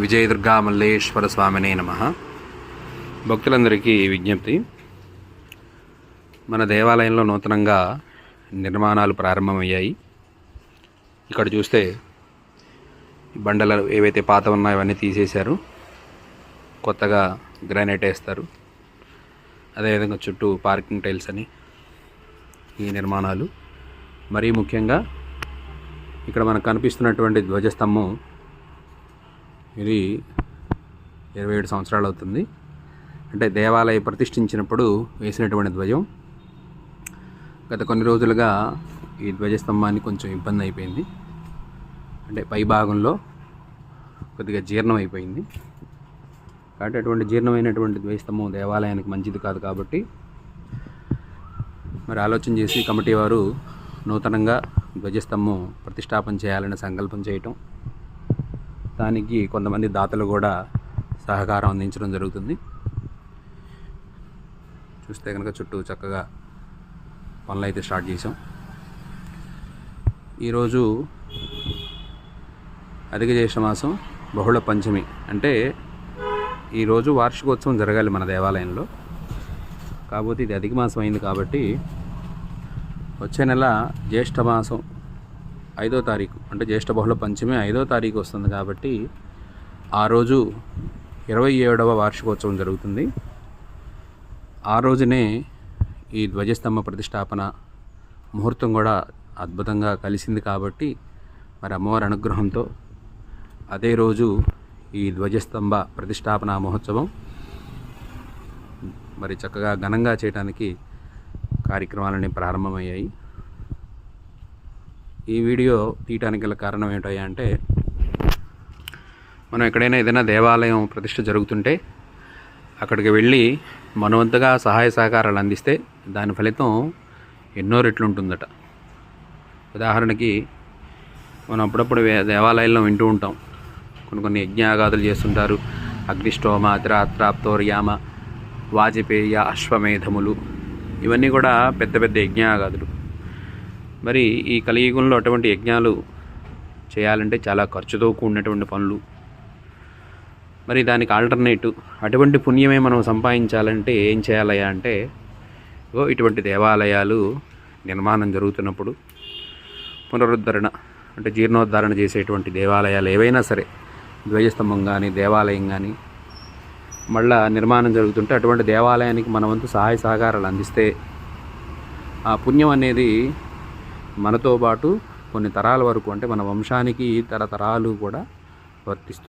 విజయదుర్గా మల్లేశ్వర స్వామినే నమః. భక్తులందరికీ విజ్ఞప్తి, మన దేవాలయంలో నూతనంగా నిర్మాణాలు ప్రారంభమయ్యాయి. ఇక్కడ చూస్తే బండలు ఏవైతే పాత ఉన్నాయో అవన్నీ తీసేశారు, కొత్తగా గ్రానైట్ వేస్తారు. అదేవిధంగా చుట్టూ పార్కింగ్ టైల్స్ అని ఈ నిర్మాణాలు. మరీ ముఖ్యంగా ఇక్కడ మనకు కనిపిస్తున్నటువంటి ధ్వజస్తంభం, ఇది 27 సంవత్సరాలు అవుతుంది. అంటే దేవాలయ ప్రతిష్ఠించినప్పుడు వేసినటువంటి ధ్వజం. గత కొన్ని రోజులుగా ఈ ధ్వజస్తంభాన్ని కొంచెం ఇబ్బంది అయిపోయింది. అంటే పై భాగంలో కొద్దిగా జీర్ణం అయిపోయింది. కాబట్టి అటువంటి జీర్ణమైనటువంటి ధ్వజస్తంభం దేవాలయానికి మంచిది కాదు. కాబట్టి మరి ఆలోచన చేసి కమిటీ వారు నూతనంగా ధ్వజస్తంభం ప్రతిష్టాపన చేయాలని సంకల్పం చేయటం, దానికి కొంతమంది దాతలు కూడా సహకారం అందించడం జరుగుతుంది. చూస్తే కనుక చుట్టూ చక్కగా పనులు అయితే స్టార్ట్ చేసాం. ఈరోజు అధిక జ్యేష్ఠ మాసం బహుళ పంచమి. అంటే ఈరోజు వార్షికోత్సవం జరగాలి మన దేవాలయంలో. కాకపోతే ఇది అధిక మాసం అయింది కాబట్టి వచ్చే నెల జ్యేష్ఠ మాసం 5వ తారీఖు, అంటే జ్యేష్ఠ బహుళ పంచమి 5వ తారీఖు వస్తుంది. కాబట్టి ఆ రోజు 27వ వార్షికోత్సవం జరుగుతుంది. ఆ రోజునే ఈ ధ్వజస్తంభ ప్రతిష్టాపన ముహూర్తం కూడా అద్భుతంగా కలిసింది. కాబట్టి మరి అమ్మవారి అనుగ్రహంతో అదే రోజు ఈ ధ్వజస్తంభ ప్రతిష్టాపన మహోత్సవం మరి చక్కగా ఘనంగా చేయడానికి కార్యక్రమాలన్నీ ప్రారంభమయ్యాయి. ఈ వీడియో తీయటానికి గల కారణం ఏంటయ్యా అంటే, మనం ఎక్కడైనా ఏదైనా దేవాలయం ప్రతిష్ఠ జరుగుతుంటే అక్కడికి వెళ్ళి మనవంతుగా సహాయ సహకారాలు అందిస్తే దాని ఫలితం ఎన్నో రెట్లు ఉంటుందట. ఉదాహరణకి మనం అప్పుడప్పుడు దేవాలయాల్లో వింటూ ఉంటాం, కొన్ని యజ్ఞాగాదులు చేస్తుంటారు. అగ్నిష్టోమ, అత్రాప్తోర్యామ, వాజపేయ, అశ్వమేధములు, ఇవన్నీ కూడా పెద్ద పెద్ద యజ్ఞాగాదులు. మరి ఈ కలియుగంలో అటువంటి యజ్ఞాలు చేయాలంటే చాలా ఖర్చుతో కూడినటువంటి పనులు. మరి దానికి ఆల్టర్నేటివ్ అటువంటి పుణ్యమే మనం సంపాదించాలంటే ఏం చేయాలయ్యా అంటే, ఇటువంటి దేవాలయాలు నిర్మాణం జరుగుతున్నప్పుడు పునరుద్ధరణ, అంటే జీర్ణోద్ధరణ చేసేటువంటి దేవాలయాలు ఏవైనా సరే, ధ్వజస్తంభం కానీ దేవాలయం కానీ మళ్ళా నిర్మాణం జరుగుతుంటే అటువంటి దేవాలయానికి మన వంతు సహాయ సహకారాలు అందిస్తే ఆ పుణ్యం అనేది మనతో పాటు కొన్ని తరాల వరకు, అంటే మన వంశానికి తరతరాలు కూడా వర్తిస్తుంది.